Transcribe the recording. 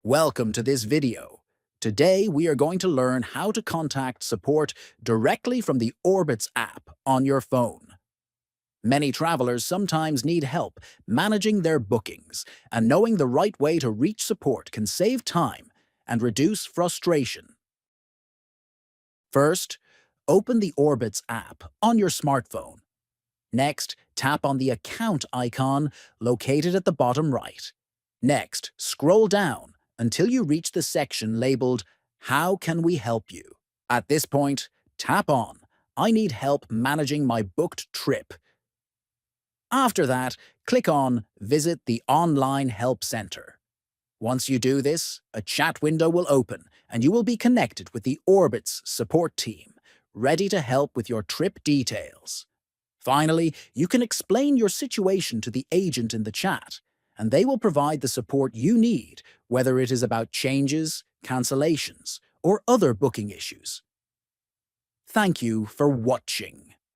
Welcome to this video. Today we are going to learn how to contact support directly from the Orbitz app on your phone. Many travelers sometimes need help managing their bookings, and knowing the right way to reach support can save time and reduce frustration. First, open the Orbitz app on your smartphone. Next, tap on the account icon located at the bottom right. Next, scroll down until you reach the section labeled "How can we help you?" At this point, tap on "I need help managing my booked trip." After that, click on "Visit the Online Help Center." Once you do this, a chat window will open and you will be connected with the Orbitz support team, ready to help with your trip details. Finally, you can explain your situation to the agent in the chat, and they will provide the support you need, whether it is about changes, cancellations, or other booking issues. Thank you for watching.